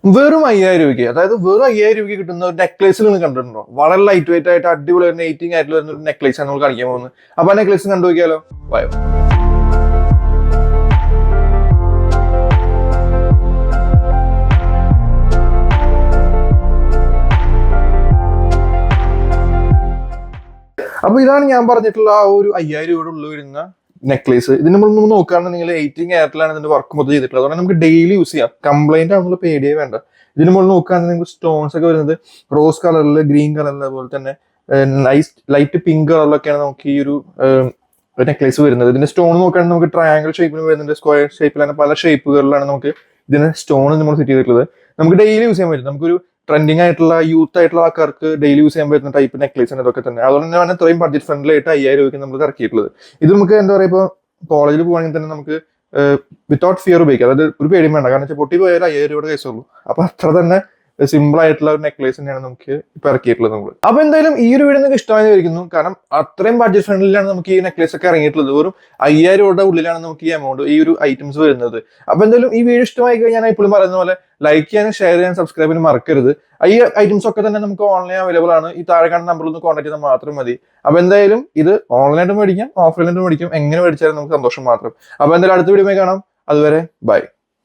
വെറും 5000 രൂപയ്ക്ക്, അതായത് വെറും 5000 രൂപയ്ക്ക് കിട്ടുന്ന ഒരു നെക്ലേസ് നിങ്ങൾ കണ്ടിട്ടുണ്ടോ? വളരെ ലൈറ്റ് വെയിറ്റ് ആയിട്ട് അടിപൊളി വരുന്ന 18 ആയിട്ട് വരുന്ന ഒരു നെക്ലേസ് ആണ് നമ്മൾ കാണിക്കാൻ പോകുന്നത്. അപ്പൊ ആ നെക്ലേസ് കണ്ടു നോക്കിയാലോ? വായോ. അപ്പൊ ഇതാണ് ഞാൻ പറഞ്ഞിട്ടുള്ള ആ ഒരു 5000 രൂപയുടെ ഉള്ളിൽ വരുന്ന നെക്ലേസ്. ഇതിന് നമ്മൾ നോക്കുകയാണെന്നുണ്ടെങ്കിൽ 18 ക്യാരറ്റിലാണ് ഇതിന്റെ വർക്ക് മൊത്തം ചെയ്തിട്ടുള്ളത്. അതുകൊണ്ട് നമുക്ക് ഡെയിലി യൂസ് ചെയ്യാം. കംപ്ലൈന്റ് ആണെന്നുള്ള പേടിയേ വേണ്ട. ഇതിന് മുകളിൽ നോക്കുകയാണെങ്കിൽ നിങ്ങൾക്ക് സ്റ്റോൺസ് ഒക്കെ വരുന്നത് റോസ് കളറിൽ, ഗ്രീൻ കളറിൽ, അതുപോലെ തന്നെ നൈസ് ലൈറ്റ് പിങ്ക് കളറിലൊക്കെയാണ് നമുക്ക് ഈ ഒരു നെക്ലേസ് വരുന്നത്. ഇതിന്റെ സ്റ്റോൺ നോക്കുകയാണെങ്കിൽ നമുക്ക് ട്രയാങ്കിൾ ഷേപ്പിൽ വരുന്നുണ്ട്, സ്ക്വയർ ഷേപ്പിലാണ്, പല ഷേപ്പുകളിലാണ് നമുക്ക് ഇതിന് സ്റ്റോൺ നമ്മൾ സെറ്റ് ചെയ്തിട്ടുള്ളത്. നമുക്ക് ഡെയിലി യൂസ് ചെയ്യാൻ പറ്റും. നമുക്കൊരു ട്രെൻഡിങ് ആയിട്ടുള്ള യൂത്ത് ആയിട്ടുള്ള ആൾക്കാർക്ക് ഡെയിലി യൂസ് ചെയ്യാൻ പറ്റുന്ന ടൈപ്പ് നെക്ലേസ് ആണ് ഇതൊക്കെ തന്നെ. അതുകൊണ്ട് തന്നെയാണ് ഇത്രയും ബഡ്ജറ്റ് ഫ്രണ്ട്ലി ആയിട്ട് 5000 രൂപയ്ക്ക് നമ്മൾ ഇറക്കിയിട്ടുള്ളത്. ഇത് നമുക്ക് എന്താ പറയുക, ഇപ്പോൾ കോളേജിൽ പോകുകയാണെങ്കിൽ തന്നെ നമുക്ക് വിത്തൗട്ട് ഫിയർ ഉപയോഗിക്കാം. അതായത് ഒരു പേടിയും വേണ്ട. കാരണം വെച്ചാൽ പൊട്ടി പോയാൽ 5000 രൂപയുടെ കേസുള്ളൂ. അപ്പൊ അത്ര തന്നെ സിമ്പിൾ ആയിട്ടുള്ള ഒരു നെക്ലേസ് തന്നെയാണ് നമുക്ക് ഇപ്പൊ ഇറക്കിയിട്ടുള്ളത് നമ്മൾ. അപ്പൊ എന്തായാലും ഈ ഒരു വീഡിയോ നിങ്ങൾക്ക് ഇഷ്ടമായി വിചാരിക്കുന്നു. കാരണം അത്രയും ബഡ്ജറ്റ് ഫ്രണ്ട്ലിലാണ് നമുക്ക് ഈ നെക്ലേസ് ഒക്കെ ഇറങ്ങിയിട്ടുള്ളത്. വെറും 5000 രൂപയുടെ ഉള്ളിലാണ് നമുക്ക് ഈ എമൗണ്ട്, ഈ ഒരു ഐറ്റംസ് വരുന്നത്. അപ്പൊ എന്തായാലും ഈ വീഡിയോ ഇഷ്ടമായി കഴിഞ്ഞാൽ ഞാൻ എപ്പോഴും പറയുന്ന പോലെ ലൈക്ക് ചെയ്യാനും ഷെയർ ചെയ്യാനും സബ്സ്ക്രൈബ് ചെയ്യാനും മറക്കരുത്. ഈ ഐറ്റംസ് ഒക്കെ തന്നെ നമുക്ക് ഓൺലൈൻ അവൈലബിൾ ആണ്. ഈ താഴെ കാണുന്ന നമ്പറിൽ ഒന്ന് കോൺടാക്ട് ചെയ്താൽ മാത്രം മതി. അപ്പൊ എന്തായാലും ഇത് ഓൺലൈനായിട്ട് മേടിക്കാം, ഓഫ്ലൈനായിട്ട് മേടിക്കാം, എങ്ങനെ മേടിച്ചാലും നമുക്ക് സന്തോഷം മാത്രം. അപ്പൊ എന്തായാലും അടുത്ത വീഡിയോ കാണാം. അതുവരെ ബൈ.